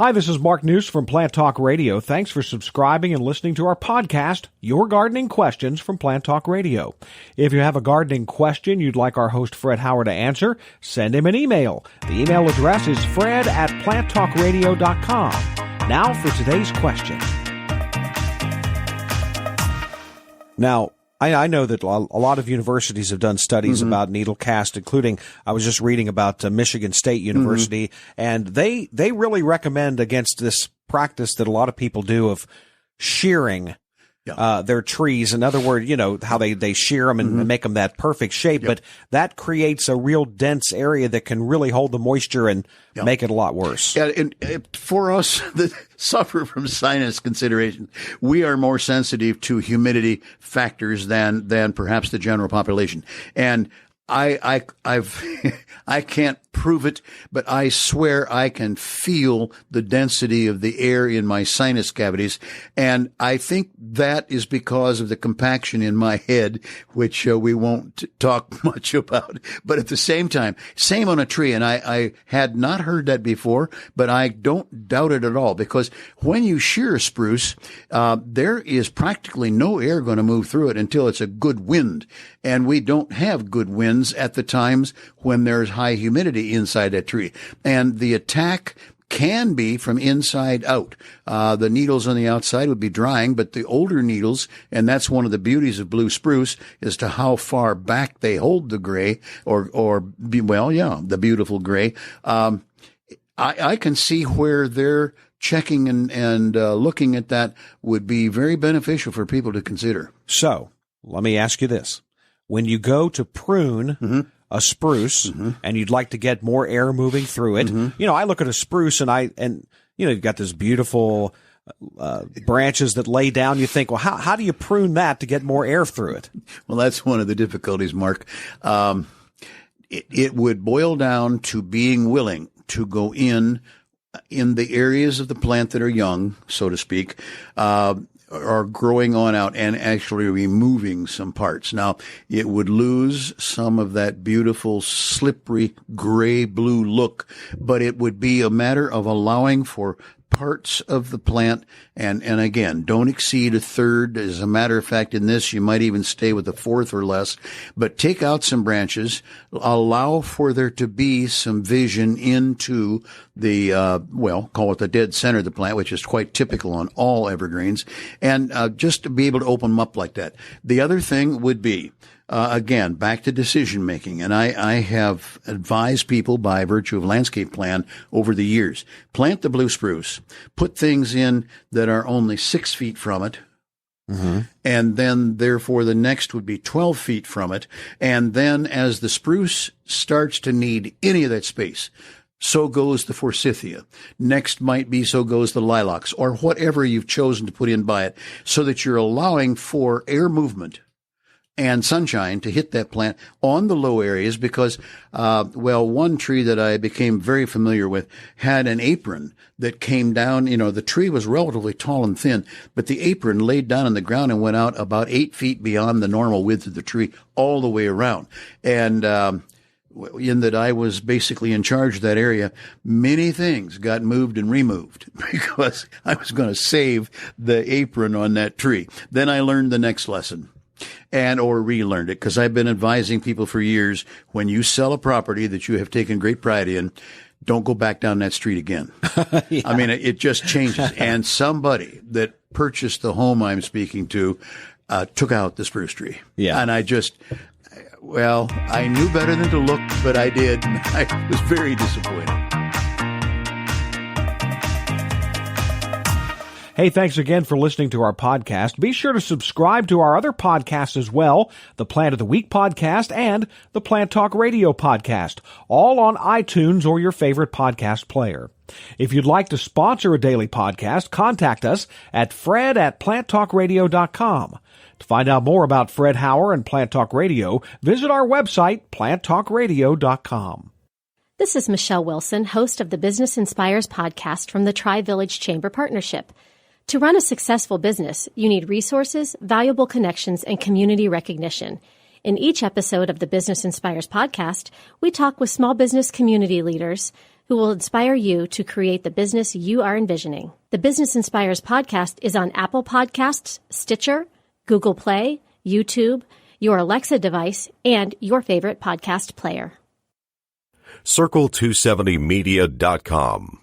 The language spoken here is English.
Hi, this is Mark News from Plant Talk Radio. Thanks for subscribing and listening to our podcast, Your Gardening Questions from Plant Talk Radio. If you have a gardening question you'd like our host Fred Howard to answer, send him an email. The email address is fred@planttalkradio.com. Now for today's question. Now, I know that a lot of universities have done studies about needle cast, including, I was just reading about Michigan State University, and they really recommend against this practice that a lot of people do of shearing their trees. In other words, you know, how they shear them and make them that perfect shape, but that creates a real dense area that can really hold the moisture and make it a lot worse. Yeah, and for us that suffer from sinus consideration, we are more sensitive to humidity factors than perhaps the general population. And I've I can't prove it, but I swear I can feel the density of the air in my sinus cavities. And I think that is because of the compaction in my head, which we won't talk much about. But at the same time, same on a tree. And I had not heard that before, but I don't doubt it at all, because when you shear a spruce, there is practically no air going to move through it until it's a good wind. And we don't have good winds at the times when there's high humidity inside that tree. And the attack can be from inside out. The needles on the outside would be drying, but the older needles, and that's one of the beauties of blue spruce, is to how far back they hold the gray, the beautiful gray. I can see where they're checking and looking at that would be very beneficial for people to consider. So let me ask you this. When you go to prune a spruce and you'd like to get more air moving through it, you know, I look at a spruce and you know, you've got this beautiful branches that lay down. You think, well, how do you prune that to get more air through it? Well, that's one of the difficulties, Mark. It would boil down to being willing to go in the areas of the plant that are young, so to speak, are growing on out and actually removing some parts. Now, it would lose some of that beautiful, slippery, gray-blue look, but it would be a matter of allowing for parts of the plant, and again, don't exceed a third. As a matter of fact, in this, you might even stay with a fourth or less, but take out some branches, allow for there to be some vision into the, call it the dead center of the plant, which is quite typical on all evergreens, and just to be able to open them up like that. The other thing would be, again, back to decision making. And I have advised people by virtue of landscape plan over the years, plant the blue spruce, put things in that are only 6 feet from it. And then therefore the next would be 12 feet from it. And then as the spruce starts to need any of that space, so goes the forsythia. Next might be so goes the lilacs, or whatever you've chosen to put in by it, so that you're allowing for air movement and sunshine to hit that plant on the low areas, because, one tree that I became very familiar with had an apron that came down. You know, the tree was relatively tall and thin, but the apron laid down on the ground and went out about 8 feet beyond the normal width of the tree all the way around. And, in that I was basically in charge of that area, many things got moved and removed because I was going to save the apron on that tree. Then I learned the next lesson. Or relearned it, because I've been advising people for years, when you sell a property that you have taken great pride in, don't go back down that street again. I mean, it just changes. And somebody that purchased the home I'm speaking to took out the spruce tree. Yeah. And I knew better than to look, but I did. I was very disappointed. Hey, thanks again for listening to our podcast. Be sure to subscribe to our other podcasts as well, the Plant of the Week podcast and the Plant Talk Radio podcast, all on iTunes or your favorite podcast player. If you'd like to sponsor a daily podcast, contact us at fred@planttalkradio.com. To find out more about Fred Howard and Plant Talk Radio, visit our website, planttalkradio.com. This is Michelle Wilson, host of the Business Inspires podcast from the Tri-Village Chamber Partnership. To run a successful business, you need resources, valuable connections, and community recognition. In each episode of the Business Inspires podcast, we talk with small business community leaders who will inspire you to create the business you are envisioning. The Business Inspires podcast is on Apple Podcasts, Stitcher, Google Play, YouTube, your Alexa device, and your favorite podcast player. Circle270media.com